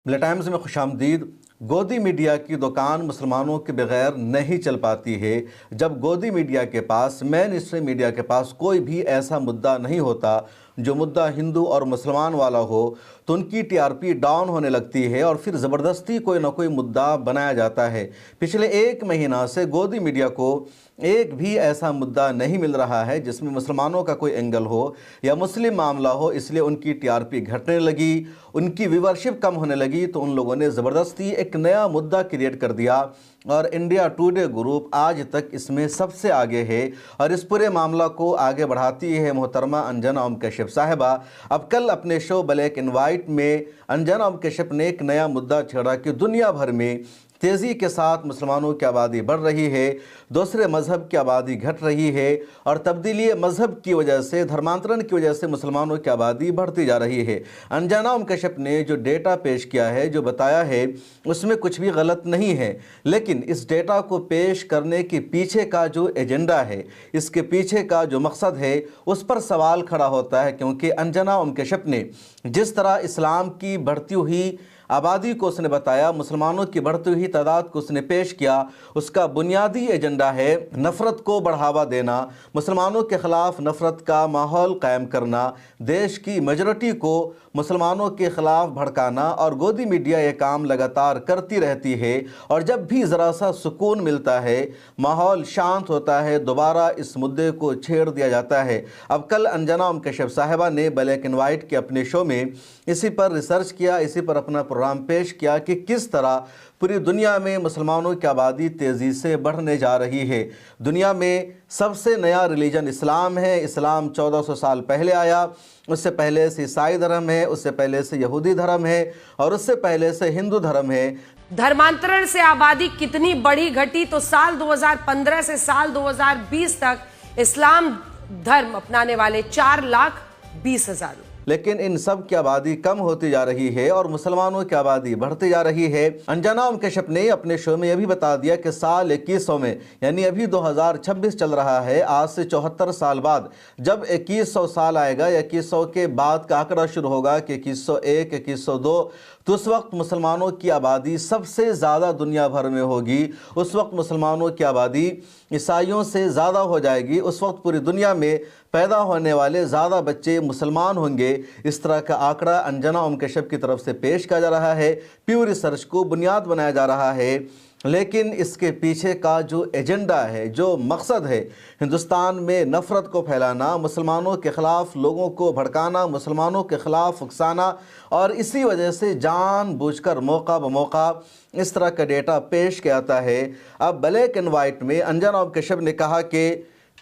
ملے ٹائمز میں خوش آمدید۔ گودی میڈیا کی دکان مسلمانوں کے بغیر نہیں چل پاتی ہے۔ جب گودی میڈیا کے پاس، مین اسٹریم میڈیا کے پاس کوئی بھی ایسا مدعا نہیں ہوتا جو مدعا ہندو اور مسلمان والا ہو، تو ان کی ٹی آر پی ڈاؤن ہونے لگتی ہے اور پھر زبردستی کوئی نہ کوئی مدعا بنایا جاتا ہے۔ پچھلے ایک مہینہ سے گودی میڈیا کو ایک بھی ایسا مدعا نہیں مل رہا ہے جس میں مسلمانوں کا کوئی اینگل ہو یا مسلم معاملہ ہو، اس لیے ان کی ٹی آر پی گھٹنے لگی، ان کی ویورشپ کم ہونے لگی، تو ان لوگوں نے زبردستی ایک نیا مدعا کریٹ کر دیا اور انڈیا ٹوڈے گروپ آج تک اس میں سب سے آگے ہے اور اس پورے معاملہ کو آگے بڑھاتی ہے محترمہ انجنا اوم کشیپ صاحبہ۔ اب کل اپنے شو بلیک اینڈ وائٹ میں انجنا اوم کشیپ نے ایک نیا مدعا چھیڑا کہ دنیا بھر میں تیزی کے ساتھ مسلمانوں کی آبادی بڑھ رہی ہے، دوسرے مذہب کی آبادی گھٹ رہی ہے اور تبدیلی مذہب کی وجہ سے، دھرمانترن کی وجہ سے مسلمانوں کی آبادی بڑھتی جا رہی ہے۔ انجنا اوم کشیپ نے جو ڈیٹا پیش کیا ہے، جو بتایا ہے، اس میں کچھ بھی غلط نہیں ہے، لیکن اس ڈیٹا کو پیش کرنے کے پیچھے کا جو ایجنڈا ہے، اس کے پیچھے کا جو مقصد ہے، اس پر سوال کھڑا ہوتا ہے، کیونکہ انجنا اوم کشیپ نے جس طرح اسلام کی بڑھتی ہوئی آبادی کو اس نے بتایا، مسلمانوں کی بڑھتی ہوئی تعداد کو اس نے پیش کیا، اس کا بنیادی ایجنڈا ہے نفرت کو بڑھاوا دینا، مسلمانوں کے خلاف نفرت کا ماحول قائم کرنا، دیش کی میجورٹی کو مسلمانوں کے خلاف بھڑکانا، اور گودی میڈیا یہ کام لگاتار کرتی رہتی ہے اور جب بھی ذرا سا سکون ملتا ہے، ماحول شانت ہوتا ہے، دوبارہ اس مدعے کو چھیڑ دیا جاتا ہے۔ اب کل انجنا اوم کشیپ صاحبہ نے بلیک اینڈ وائٹ کے اپنے شو میں اسی پر ریسرچ کیا، اسی پر اپنا پروگرام پیش کیا کہ کس طرح پوری دنیا میں مسلمانوں کی آبادی تیزی سے بڑھنے جا رہی ہے۔ دنیا میں سب سے نیا ریلیجن اسلام ہے، اسلام 1400 سال پہلے آیا، اس سے پہلے سے عیسائی دھرم ہے، اس سے پہلے سے یہودی دھرم ہے اور اس سے پہلے سے ہندو دھرم ہے۔ دھرمانترن سے آبادی کتنی بڑھی گھٹی تو سال 2015 سے سال 2020 تک اسلام دھرم اپنانے والے 4,20,000۔ لیکن ان سب کی آبادی کم ہوتی جا رہی ہے اور مسلمانوں کی آبادی بڑھتی جا رہی ہے۔ انجنا اوم کشیپ نے اپنے شو میں یہ بھی بتا دیا کہ سال 2100 میں، یعنی ابھی 2026 چل رہا ہے، آج سے 74 سال بعد جب 2100 سال آئے گا، 2100 کے بعد کا آنکڑا شروع ہوگا کہ 2101، 2102، تو اس وقت مسلمانوں کی آبادی سب سے زیادہ دنیا بھر میں ہوگی۔ اس وقت مسلمانوں کی آبادی عیسائیوں سے زیادہ ہو جائے گی۔ اس وقت پوری دنیا میں پیدا ہونے والے زیادہ بچے مسلمان ہوں گے۔ اس طرح کا آنکڑا انجنا اوم کشیپ کی طرف سے پیش کیا جا رہا ہے، پیو ریسرچ کو بنیاد بنایا جا رہا ہے، لیکن اس کے پیچھے کا جو ایجنڈا ہے، جو مقصد ہے، ہندوستان میں نفرت کو پھیلانا، مسلمانوں کے خلاف لوگوں کو بھڑکانا، مسلمانوں کے خلاف اکسانا، اور اسی وجہ سے جان بوجھ کر موقع بموقع اس طرح کا ڈیٹا پیش کیا جاتا ہے۔ اب بلیک اینڈ وائٹ میں انجنا اوم کشیپ نے کہا کہ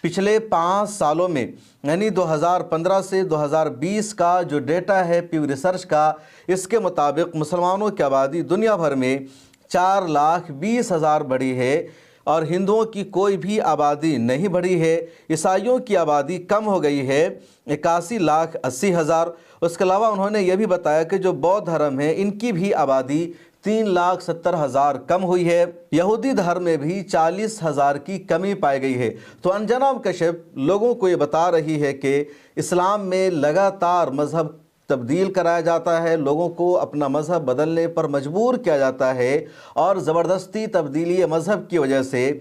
پچھلے 5 سالوں میں، یعنی 2015 سے 2020 کا جو ڈیٹا ہے پیو ریسرچ کا، اس کے مطابق مسلمانوں کی آبادی دنیا بھر میں 4,20,000 بڑھی ہے اور ہندوؤں کی کوئی بھی آبادی نہیں بڑھی ہے۔ عیسائیوں کی آبادی کم ہو گئی ہے، 81,80,000۔ اس کے علاوہ انہوں نے یہ بھی بتایا کہ جو بودھ دھرم ہے، ان کی بھی آبادی 3,70,000 کم ہوئی ہے۔ یہودی دھرم میں بھی 40,000 کی کمی پائی گئی ہے۔ تو انجنا اوم کشیپ لوگوں کو یہ بتا رہی ہے کہ اسلام میں لگاتار مذہب تبدیل کرایا جاتا ہے، لوگوں کو اپنا مذہب بدلنے پر مجبور کیا جاتا ہے، اور زبردستی تبدیلی مذہب کی وجہ سے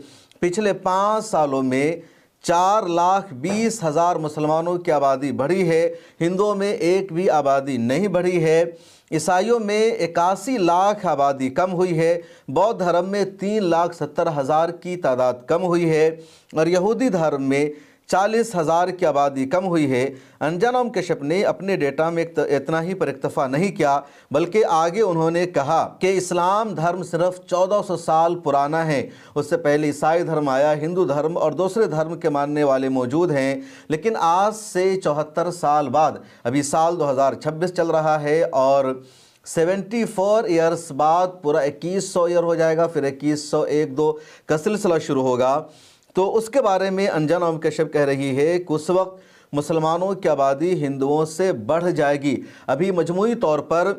پچھلے 5 سالوں میں 4,20,000 مسلمانوں کی آبادی بڑھی ہے، ہندوؤں میں ایک بھی آبادی نہیں بڑھی ہے، عیسائیوں میں 81 لاکھ آبادی کم ہوئی ہے، بودھ دھرم میں 3,70,000 کی تعداد کم ہوئی ہے اور یہودی دھرم میں 40,000 کی آبادی کم ہوئی ہے۔ انجنا اوم کشیپ نے اپنے ڈیٹا میں اتنا ہی پر اکتفا نہیں کیا، بلکہ آگے انہوں نے کہا کہ اسلام دھرم صرف 1400 سال پرانا ہے، اس سے پہلے عیسائی دھرم آیا، ہندو دھرم اور دوسرے دھرم کے ماننے والے موجود ہیں، لیکن آج سے 74 سال بعد، ابھی سال 2026 چل رہا ہے اور 74 ایئرس بعد پورا 2100 ایئر ہو جائے گا، پھر 2101-2 کا سلسلہ شروع ہوگا۔ تو اس کے بارے میں انجنا اوم کشیپ کہہ رہی ہے کہ اس وقت مسلمانوں کی آبادی ہندوؤں سے بڑھ جائے گی۔ ابھی مجموعی طور پر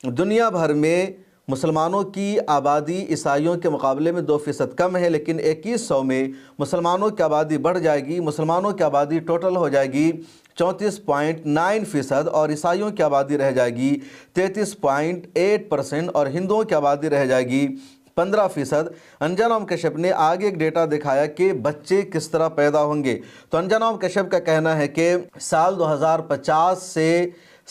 دنیا بھر میں مسلمانوں کی آبادی عیسائیوں کے مقابلے میں 2% کم ہے، لیکن 2100 میں مسلمانوں کی آبادی بڑھ جائے گی۔ مسلمانوں کی آبادی ٹوٹل ہو جائے گی 34.9% اور عیسائیوں کی آبادی رہ جائے گی 33.8% اور ہندوؤں کی آبادی رہ جائے گی 15%۔ انجانام کشف نے آگے ایک ڈیٹا دکھایا کہ بچے کس طرح پیدا ہوں گے۔ تو انجانام کشف کا کہنا ہے کہ سال 2050 سے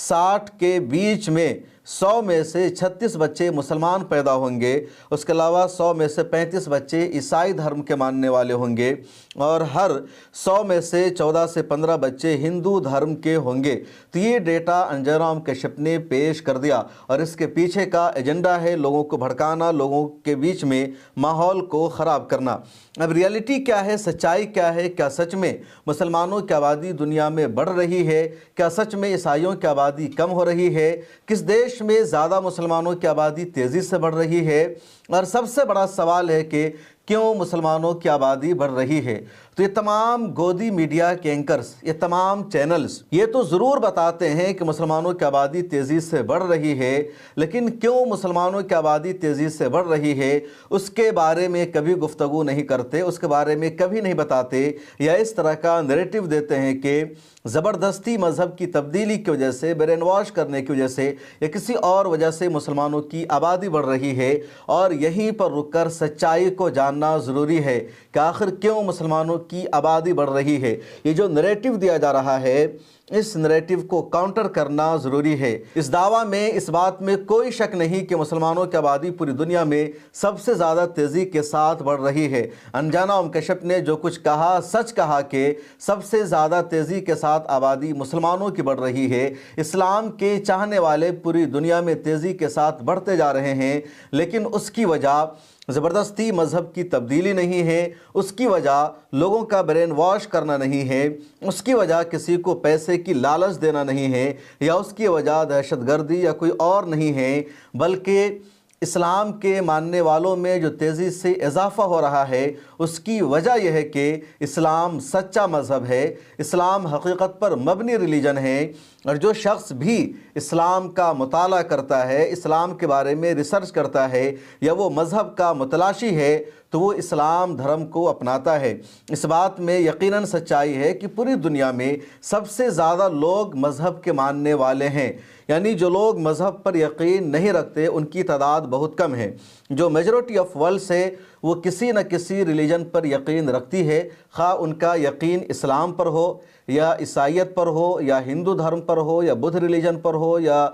60 کے بیچ میں 100 میں سے 36 بچے مسلمان پیدا ہوں گے، اس کے علاوہ 100 میں سے 35 بچے عیسائی دھرم کے ماننے والے ہوں گے، اور ہر 100 میں سے 14 سے 15 بچے ہندو دھرم کے ہوں گے۔ تو یہ ڈیٹا انجانام کشف نے پیش کر دیا، اور اس کے پیچھے کا ایجنڈا ہے لوگوں کو بھڑکانا، لوگوں کے بیچ میں ماحول کو خراب کرنا۔ اب ریالٹی کیا ہے، سچائی کیا ہے؟ کیا سچ میں مسلمانوں کی آبادی دنیا میں بڑھ رہی ہے؟ کیا سچ میں عیسائیوں کی آبادی کم ہو رہی ہے؟ کس دیش میں زیادہ مسلمانوں کی آبادی تیزی سے بڑھ رہی ہے؟ اور سب سے بڑا سوال ہے کہ کیوں مسلمانوں کی آبادی بڑھ رہی ہے؟ تو یہ تمام گودی میڈیا کے اینکرز، یہ تمام چینلز یہ تو ضرور بتاتے ہیں کہ مسلمانوں کی آبادی تیزی سے بڑھ رہی ہے، لیکن کیوں مسلمانوں کی آبادی تیزی سے بڑھ رہی ہے اس کے بارے میں کبھی گفتگو نہیں کرتے، اس کے بارے میں کبھی نہیں بتاتے، یا اس طرح کا نیریٹو دیتے ہیں کہ زبردستی مذہب کی تبدیلی کی وجہ سے، برین واش کرنے کی وجہ سے، یا کسی اور وجہ سے مسلمانوں کی آبادی بڑھ رہی ہے۔ اور یہیں پر رک کر سچائی کو جاننا ضروری ہے کہ آخر کیوں مسلمانوں کی آبادی بڑھ رہی ہے۔ یہ جو نیریٹو دیا جا رہا ہے، اس نیریٹو کو کاؤنٹر کرنا ضروری ہے۔ اس دعویٰ میں، اس بات میں کوئی شک نہیں کہ مسلمانوں کی آبادی پوری دنیا میں سب سے زیادہ تیزی کے ساتھ بڑھ رہی ہے۔ انجانام کشف نے جو کچھ کہا، سچ کہا کہ سب سے زیادہ تیزی کے ساتھ آبادی مسلمانوں کی بڑھ رہی ہے۔ اسلام کے چاہنے والے پوری دنیا میں تیزی کے ساتھ بڑھتے جا رہے ہیں، لیکن اس کی وجہ زبردستی مذہب کی تبدیلی نہیں ہے، اس کی وجہ لوگوں کا برین واش کرنا نہیں ہے، اس کی وجہ کسی کو پیسے کی لالچ دینا نہیں ہے، یا اس کی وجہ دہشت گردی یا کوئی اور نہیں ہے، بلکہ اسلام کے ماننے والوں میں جو تیزی سے اضافہ ہو رہا ہے اس کی وجہ یہ ہے کہ اسلام سچا مذہب ہے، اسلام حقیقت پر مبنی ریلیجن ہے، اور جو شخص بھی اسلام کا مطالعہ کرتا ہے، اسلام کے بارے میں ریسرچ کرتا ہے، یا وہ مذہب کا متلاشی ہے، تو وہ اسلام دھرم کو اپناتا ہے۔ اس بات میں یقیناً سچائی ہے کہ پوری دنیا میں سب سے زیادہ لوگ مذہب کے ماننے والے ہیں، یعنی جو لوگ مذہب پر یقین نہیں رکھتے ان کی تعداد بہت کم ہے۔ جو میجورٹی آف ورلڈ سے وہ کسی نہ کسی ریلیجن پر یقین رکھتی ہے، خواہ ان کا یقین اسلام پر ہو، یا عیسائیت پر ہو، یا ہندو دھرم پر ہو، یا بدھ ریلیجن پر ہو، یا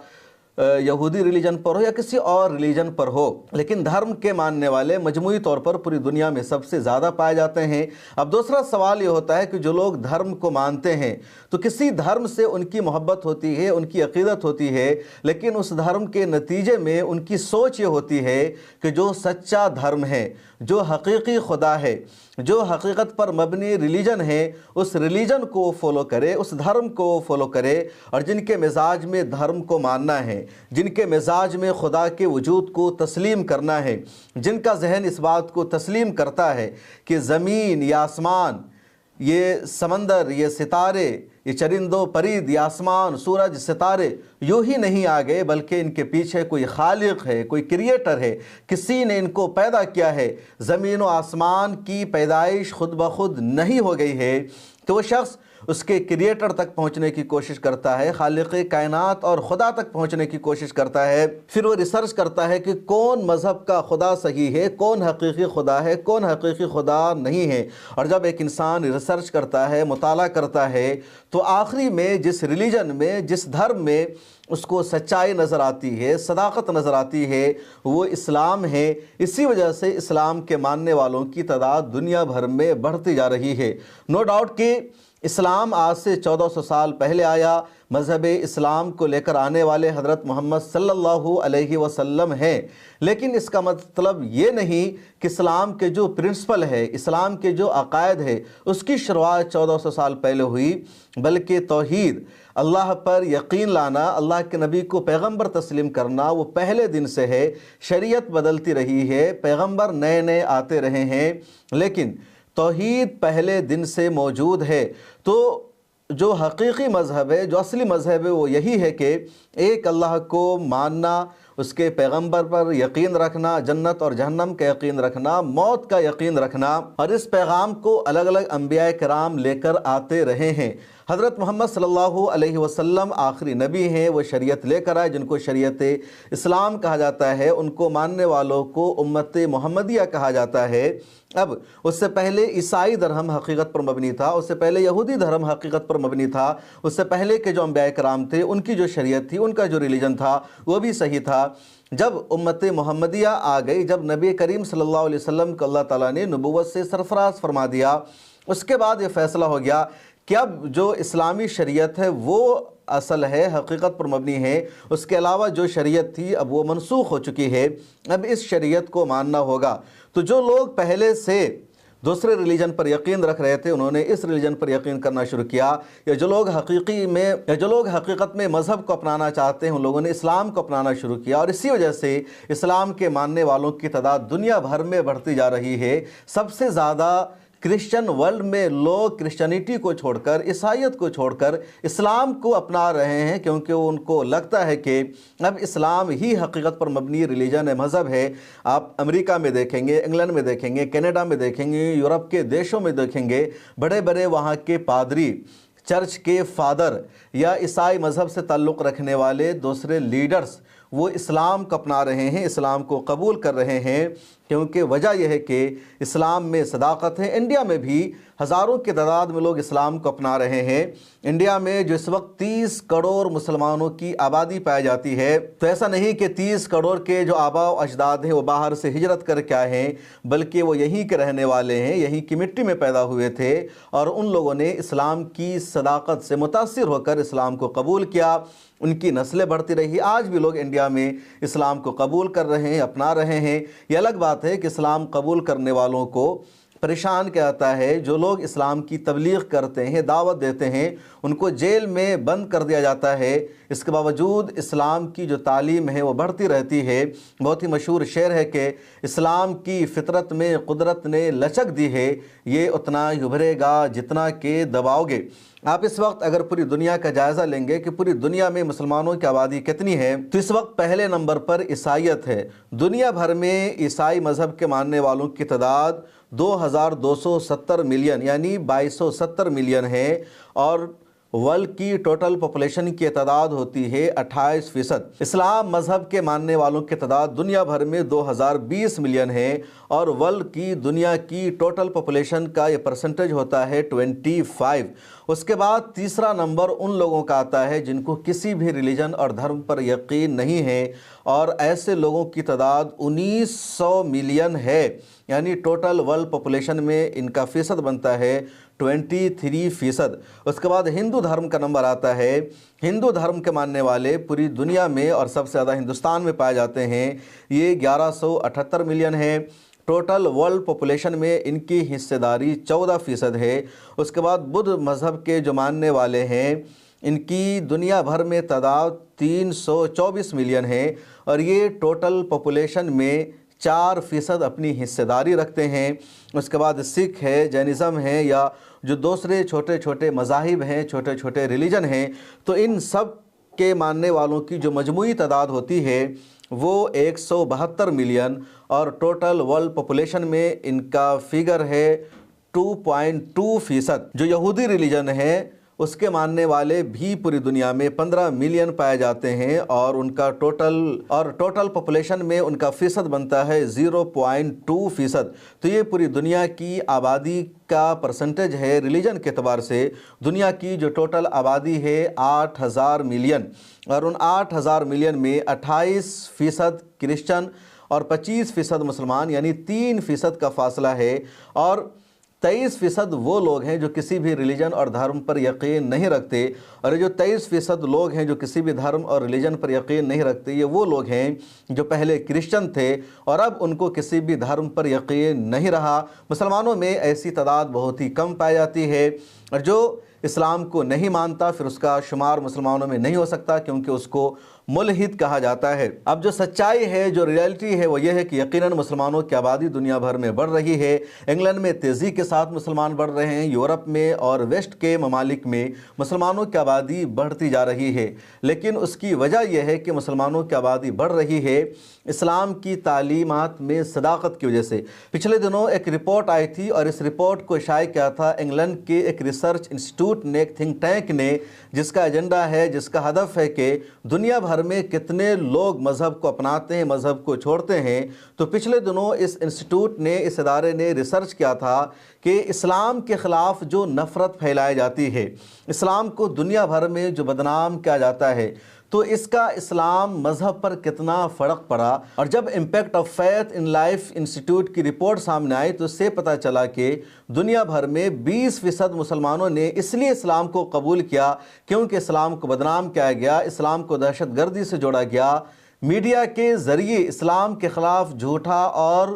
یہودی ریلیجن پر ہو، یا کسی اور ریلیجن پر ہو، لیکن دھرم کے ماننے والے مجموعی طور پر پوری دنیا میں سب سے زیادہ پائے جاتے ہیں۔ اب دوسرا سوال یہ ہوتا ہے کہ جو لوگ دھرم کو مانتے ہیں تو کسی دھرم سے ان کی محبت ہوتی ہے، ان کی عقیدت ہوتی ہے، لیکن اس دھرم کے نتیجے میں ان کی سوچ یہ ہوتی ہے کہ جو سچا دھرم ہے، جو حقیقی خدا ہے، جو حقیقت پر مبنی ریلیجن ہے، اس ریلیجن کو فالو کرے، اس دھرم کو فالو کرے، اور جن کے مزاج میں دھرم کو ماننا ہے، جن کے مزاج میں خدا کے وجود کو تسلیم کرنا ہے، جن کا ذہن اس بات کو تسلیم کرتا ہے کہ زمین یا آسمان، یہ سمندر، یہ ستارے، یہ چرندوں پرند، یہ آسمان، سورج، ستارے یوں ہی نہیں آ گئے، بلکہ ان کے پیچھے کوئی خالق ہے، کوئی کریٹر ہے، کسی نے ان کو پیدا کیا ہے۔ زمین و آسمان کی پیدائش خود بخود نہیں ہو گئی ہے، تو وہ شخص اس کے کریٹر تک پہنچنے کی کوشش کرتا ہے، خالق کائنات اور خدا تک پہنچنے کی کوشش کرتا ہے۔ پھر وہ ریسرچ کرتا ہے کہ کون مذہب کا خدا صحیح ہے، کون حقیقی خدا ہے، کون حقیقی خدا نہیں ہے۔ اور جب ایک انسان ریسرچ کرتا ہے، مطالعہ کرتا ہے، تو آخری میں جس ریلیجن میں، جس دھرم میں اس کو سچائی نظر آتی ہے، صداقت نظر آتی ہے، وہ اسلام ہے۔ اسی وجہ سے اسلام کے ماننے والوں کی تعداد دنیا بھر میں بڑھتی جا رہی ہے۔ نو ڈاؤٹ کہ اسلام آج سے 1400 سال پہلے آیا، مذہب اسلام کو لے کر آنے والے حضرت محمد صلی اللہ علیہ وسلم ہیں، لیکن اس کا مطلب یہ نہیں کہ اسلام کے جو پرنسپل ہے، اسلام کے جو عقائد ہے، اس کی شروعات 1400 سال پہلے ہوئی، بلکہ توحید، اللہ پر یقین لانا، اللہ کے نبی کو پیغمبر تسلیم کرنا، وہ پہلے دن سے ہے۔ شریعت بدلتی رہی ہے، پیغمبر نئے نئے آتے رہے ہیں، لیکن توحید پہلے دن سے موجود ہے۔ تو جو حقیقی مذہب ہے، جو اصلی مذہب ہے، وہ یہی ہے کہ ایک اللہ کو ماننا، اس کے پیغمبر پر یقین رکھنا، جنت اور جہنم کا یقین رکھنا، موت کا یقین رکھنا، اور اس پیغام کو الگ الگ انبیاء کرام لے کر آتے رہے ہیں۔ حضرت محمد صلی اللہ علیہ وسلم آخری نبی ہیں، وہ شریعت لے کر آئے جن کو شریعت اسلام کہا جاتا ہے، ان کو ماننے والوں کو امت محمدیہ کہا جاتا ہے۔ اب اس سے پہلے عیسائی دھرم حقیقت پر مبنی تھا، اس سے پہلے یہودی دھرم حقیقت پر مبنی تھا، اس سے پہلے کے جو انبیاء کرام تھے ان کی جو شریعت تھی، ان کا جو ریلیجن تھا وہ بھی صحیح تھا۔ جب امت محمدیہ آ گئی، جب نبی کریم صلی اللہ علیہ وسلم کو اللہ تعالیٰ نے نبوت سے سرفراز فرما دیا، اس کے بعد یہ فیصلہ ہو گیا کہ اب جو اسلامی شریعت ہے وہ اصل ہے، حقیقت پر مبنی ہے، اس کے علاوہ جو شریعت تھی اب وہ منسوخ ہو چکی ہے، اب اس شریعت کو ماننا ہوگا۔ تو جو لوگ پہلے سے دوسرے ریلیجن پر یقین رکھ رہے تھے انہوں نے اس ریلیجن پر یقین کرنا شروع کیا، یا جو لوگ حقیقت میں مذہب کو اپنانا چاہتے ہیں ان لوگوں نے اسلام کو اپنانا شروع کیا، اور اسی وجہ سے اسلام کے ماننے والوں کی تعداد دنیا بھر میں بڑھتی جا رہی ہے۔ سب سے زیادہ کرسچن ورلڈ میں لوگ کرسچنٹی کو چھوڑ کر، عیسائیت کو چھوڑ کر اسلام کو اپنا رہے ہیں، کیونکہ ان کو لگتا ہے کہ اب اسلام ہی حقیقت پر مبنی ریلیجن ہے، مذہب ہے۔ آپ امریکہ میں دیکھیں گے، انگلینڈ میں دیکھیں گے، کینیڈا میں دیکھیں گے، یورپ کے دیشوں میں دیکھیں گے، بڑے بڑے وہاں کے پادری، چرچ کے فادر یا عیسائی مذہب سے تعلق رکھنے والے دوسرے لیڈرز وہ اسلام کو اپنا رہے ہیں، اسلام کو قبول کر رہے ہیں، کیونکہ وجہ یہ ہے کہ اسلام میں صداقت ہے۔ انڈیا میں بھی ہزاروں کی تعداد میں لوگ اسلام کو اپنا رہے ہیں۔ انڈیا میں جو اس وقت 30 کروڑ مسلمانوں کی آبادی پائی جاتی ہے، تو ایسا نہیں کہ 30 کروڑ کے جو آباء و اجداد ہیں وہ باہر سے ہجرت کر کے آئے ہیں، بلکہ وہ یہیں کے رہنے والے ہیں، یہیں کی مٹی میں پیدا ہوئے تھے، اور ان لوگوں نے اسلام کی صداقت سے متاثر ہو کر اسلام کو قبول کیا، ان کی نسلیں بڑھتی رہی۔ آج بھی لوگ انڈیا میں اسلام کو قبول کر رہے ہیں، اپنا رہے ہیں۔ یہ الگ بات ہے کہ اسلام قبول کرنے والوں کو پریشان کیا جاتا ہے، جو لوگ اسلام کی تبلیغ کرتے ہیں، دعوت دیتے ہیں، ان کو جیل میں بند کر دیا جاتا ہے۔ اس کے باوجود اسلام کی جو تعلیم ہے وہ بڑھتی رہتی ہے۔ بہت ہی مشہور شعر ہے کہ اسلام کی فطرت میں قدرت نے لچک دی ہے، یہ اتنا ہی ابھرے گا جتنا کہ دباؤ گے۔ آپ اس وقت اگر پوری دنیا کا جائزہ لیں گے کہ پوری دنیا میں مسلمانوں کی آبادی کتنی ہے، تو اس وقت پہلے نمبر پر عیسائیت ہے۔ دنیا بھر میں عیسائی مذہب کے ماننے والوں کی تعداد 2270 ملین یعنی 2270 ملین ہے، اور ورلڈ کی ٹوٹل پاپولیشن کی تعداد ہوتی ہے 28%۔ اسلام مذہب کے ماننے والوں کی تعداد دنیا بھر میں 2020 ملین ہے، اور ورلڈ کی دنیا کی ٹوٹل پاپولیشن کا یہ پرسنٹیج ہوتا ہے 25۔ اس کے بعد تیسرا نمبر ان لوگوں کا آتا ہے جن کو کسی بھی ریلیجن اور دھرم پر یقین نہیں ہے، اور ایسے لوگوں کی تعداد 1900 ملین ہے، یعنی ٹوٹل ورلڈ پاپولیشن میں ان کا فیصد بنتا ہے 23%۔ اس کے بعد ہندو دھرم کا نمبر آتا ہے۔ ہندو دھرم کے ماننے والے پوری دنیا میں اور سب سے زیادہ ہندوستان میں پائے جاتے ہیں، یہ 1178 ملین ہے۔ ٹوٹل ورلڈ پاپولیشن میں ان کی حصہ داری 14% ہے۔ اس کے بعد بدھ مذہب کے جو ماننے والے ہیں ان کی دنیا بھر میں تعداد 324 ملین ہے، اور یہ ٹوٹل پاپولیشن میں 4% اپنی حصہ داری رکھتے ہیں۔ اس کے بعد سکھ ہے، جینزم ہے، یا جو دوسرے چھوٹے چھوٹے مذاہب ہیں، چھوٹے چھوٹے ریلیجن ہیں، تو ان سب کے ماننے والوں کی جو مجموعی تعداد ہوتی ہے وہ 172 ملین، اور ٹوٹل ورلڈ پاپولیشن میں ان کا فگر ہے 2.2%۔ جو یہودی ریلیجن ہے اس کے ماننے والے بھی پوری دنیا میں 15 ملین پائے جاتے ہیں، اور ان کا ٹوٹل پاپولیشن میں ان کا فیصد بنتا ہے 0.2%۔ تو یہ پوری دنیا کی آبادی کا پرسنٹیج ہے ریلیجن کے اعتبار سے۔ دنیا کی جو ٹوٹل آبادی ہے 8000 ملین، اور ان 8000 ملین میں 28% کرسچن اور 25% مسلمان، یعنی 3% کا فاصلہ ہے، اور 23% وہ لوگ ہیں جو کسی بھی ریلیجن اور دھرم پر یقین نہیں رکھتے۔ اور یہ جو 23% لوگ ہیں جو کسی بھی دھرم اور ریلیجن پر یقین نہیں رکھتے، یہ وہ لوگ ہیں جو پہلے کرسچن تھے اور اب ان کو کسی بھی دھرم پر یقین نہیں رہا۔ مسلمانوں میں ایسی تعداد بہت ہی کم پائی جاتی ہے۔ اور جو اسلام کو نہیں مانتا پھر اس کا شمار مسلمانوں میں نہیں ہو سکتا، کیونکہ اس کو ملحد کہا جاتا ہے۔ اب جو سچائی ہے، جو ریالٹی ہے، وہ یہ ہے کہ یقیناً مسلمانوں کی آبادی دنیا بھر میں بڑھ رہی ہے۔ انگلینڈ میں تیزی کے ساتھ مسلمان بڑھ رہے ہیں، یورپ میں اور ویسٹ کے ممالک میں مسلمانوں کی آبادی بڑھتی جا رہی ہے، لیکن اس کی وجہ یہ ہے کہ مسلمانوں کی آبادی بڑھ رہی ہے اسلام کی تعلیمات میں صداقت کی وجہ سے۔ پچھلے دنوں ایک رپورٹ آئی تھی اور اس رپورٹ کو شائع کیا تھا انگلینڈ کے ایک ریسرچ انسٹیٹیوٹ نے، ایک تھنک ٹینک نے، جس کا ایجنڈا ہے، جس کا ہدف ہے کہ دنیا بھر میں کتنے لوگ مذہب کو اپناتے ہیں، مذہب کو چھوڑتے ہیں۔ تو پچھلے دنوں اس انسٹیٹیوٹ نے، اس ادارے نے ریسرچ کیا تھا کہ اسلام کے خلاف جو نفرت پھیلائی جاتی ہے، اسلام کو دنیا بھر میں جو بدنام کیا جاتا ہے، تو اس کا اسلام مذہب پر کتنا فرق پڑا۔ اور جب impact of faith in life institute کی رپورٹ سامنے آئی تو اس سے پتہ چلا کہ دنیا بھر میں 20% مسلمانوں نے اس لیے اسلام کو قبول کیا کیونکہ اسلام کو بدنام کیا گیا، اسلام کو دہشت گردی سے جوڑا گیا، میڈیا کے ذریعے اسلام کے خلاف جھوٹا اور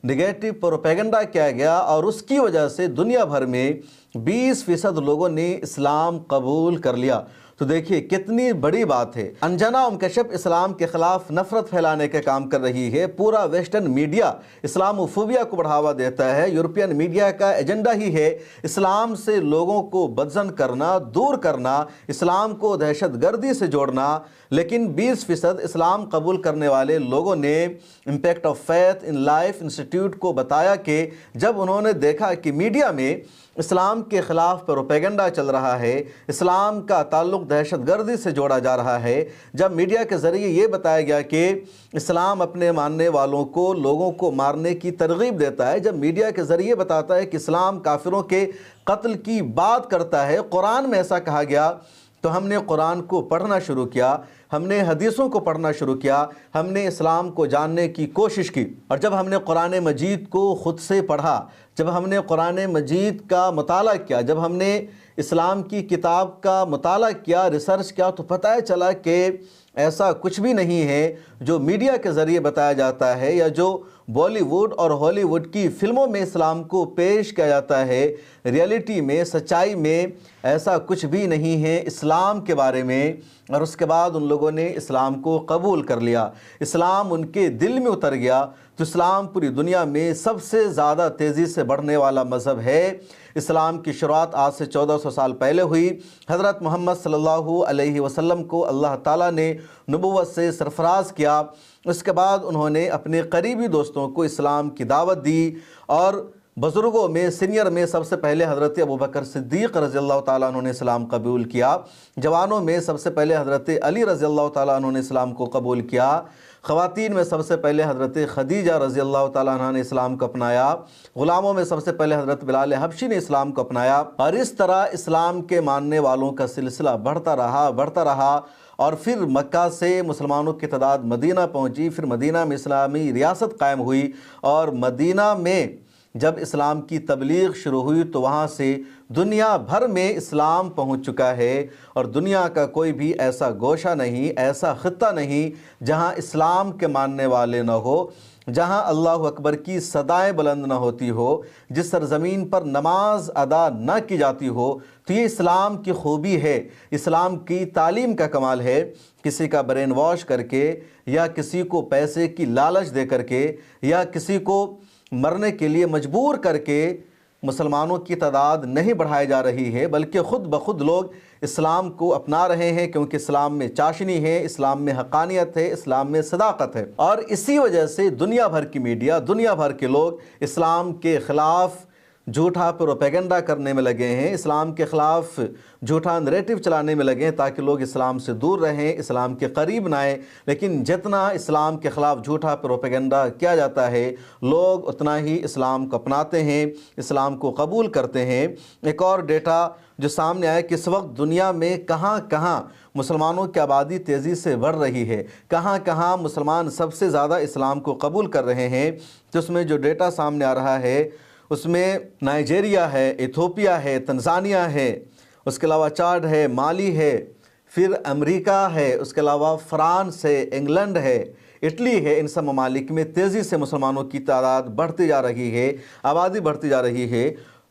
نگیٹو پروپیگنڈا کیا گیا، اور اس کی وجہ سے دنیا بھر میں 20% لوگوں نے اسلام قبول کر لیا۔ تو دیکھیے کتنی بڑی بات ہے۔ انجنا ام کشف اسلام کے خلاف نفرت پھیلانے کا کام کر رہی ہے۔ پورا ویسٹرن میڈیا اسلاموفوبیا کو بڑھاوا دیتا ہے۔ یورپین میڈیا کا ایجنڈا ہی ہے اسلام سے لوگوں کو بدظن کرنا، دور کرنا، اسلام کو دہشت گردی سے جوڑنا، لیکن 20% اسلام قبول کرنے والے لوگوں نے impact of faith in life institute کو بتایا کہ جب انہوں نے دیکھا کہ میڈیا میں اسلام کے خلاف پروپیگنڈا چل رہا ہے، اسلام کا تعلق دہشت گردی سے جوڑا جا رہا ہے، جب میڈیا کے ذریعے یہ بتایا گیا کہ اسلام اپنے ماننے والوں کو، لوگوں کو مارنے کی ترغیب دیتا ہے، جب میڈیا کے ذریعے بتاتا ہے کہ اسلام کافروں کے قتل کی بات کرتا ہے، قرآن میں ایسا کہا گیا، تو ہم نے قرآن کو پڑھنا شروع کیا، ہم نے حدیثوں کو پڑھنا شروع کیا، ہم نے اسلام کو جاننے کی کوشش کی۔ اور جب ہم نے قرآن مجید کو خود سے پڑھا، جب ہم نے قرآن مجید کا مطالعہ کیا، جب ہم نے اسلام کی کتاب کا مطالعہ کیا، ریسرچ کیا، تو پتہ چلا کہ ایسا کچھ بھی نہیں ہے جو میڈیا کے ذریعے بتایا جاتا ہے یا جو بالی ووڈ اور ہالی ووڈ کی فلموں میں اسلام کو پیش کیا جاتا ہے۔ ریالٹی میں، سچائی میں ایسا کچھ بھی نہیں ہے اسلام کے بارے میں۔ اور اس کے بعد ان لوگوں نے اسلام کو قبول کر لیا، اسلام ان کے دل میں اتر گیا۔ تو اسلام پوری دنیا میں سب سے زیادہ تیزی سے بڑھنے والا مذہب ہے۔ اسلام کی شروعات آج سے 1400 سال پہلے ہوئی۔ حضرت محمد صلی اللہ علیہ وسلم کو اللہ تعالیٰ نے نبوت سے سرفراز کیا۔ اس کے بعد انہوں نے اپنے قریبی دوستوں کو اسلام کی دعوت دی، اور بزرگوں میں، سینئر میں سب سے پہلے حضرت ابوبکر صدیق رضی اللہ تعالیٰ عنہ نے اسلام قبول کیا، جوانوں میں سب سے پہلے حضرت علی رضی اللہ تعالیٰ عنہ نے اسلام کو قبول کیا، خواتین میں سب سے پہلے حضرت خدیجہ رضی اللہ تعالیٰ عنہ نے اسلام کو اپنایا، غلاموں میں سب سے پہلے حضرت بلال حبشی نے اسلام کو اپنایا، اور اس طرح اسلام کے ماننے والوں کا سلسلہ بڑھتا رہا، اور پھر مکہ سے مسلمانوں کی تعداد مدینہ پہنچی، پھر مدینہ میں اسلامی ریاست قائم ہوئی، اور مدینہ میں جب اسلام کی تبلیغ شروع ہوئی تو وہاں سے دنیا بھر میں اسلام پہنچ چکا ہے، اور دنیا کا کوئی بھی ایسا گوشہ نہیں، ایسا خطہ نہیں جہاں اسلام کے ماننے والے نہ ہو، جہاں اللہ اکبر کی صدائیں بلند نہ ہوتی ہو، جس سرزمین پر نماز ادا نہ کی جاتی ہو۔ تو یہ اسلام کی خوبی ہے، اسلام کی تعلیم کا کمال ہے۔ کسی کا برین واش کر کے، یا کسی کو پیسے کی لالچ دے کر کے، یا کسی کو مرنے کے لیے مجبور کر کے مسلمانوں کی تعداد نہیں بڑھائی جا رہی ہے، بلکہ خود بخود لوگ اسلام کو اپنا رہے ہیں، کیونکہ اسلام میں چاشنی ہے، اسلام میں حقانیت ہے، اسلام میں صداقت ہے۔ اور اسی وجہ سے دنیا بھر کی میڈیا، دنیا بھر کے لوگ اسلام کے خلاف جھوٹا پروپیگنڈا کرنے میں لگے ہیں، اسلام کے خلاف جھوٹا نریٹو چلانے میں لگے ہیں تاکہ لوگ اسلام سے دور رہیں، اسلام کے قریب نہ آئیں۔ لیکن جتنا اسلام کے خلاف جھوٹا پروپیگنڈا کیا جاتا ہے، لوگ اتنا ہی اسلام کو اپناتے ہیں، اسلام کو قبول کرتے ہیں۔ ایک اور ڈیٹا جو سامنے آیا کہ اس وقت دنیا میں کہاں کہاں مسلمانوں کی آبادی تیزی سے بڑھ رہی ہے، کہاں کہاں مسلمان سب سے زیادہ اسلام کو قبول کر رہے ہیں، تو اس میں جو ڈیٹا سامنے آ رہا ہے اس میں نائجیریا ہے، ایتھوپیا ہے، تنزانیہ ہے، اس کے علاوہ چاڈ ہے، مالی ہے، پھر امریکہ ہے، اس کے علاوہ فرانس ہے، انگلینڈ ہے، اٹلی ہے۔ ان سب ممالک میں تیزی سے مسلمانوں کی تعداد بڑھتی جا رہی ہے، آبادی بڑھتی جا رہی ہے۔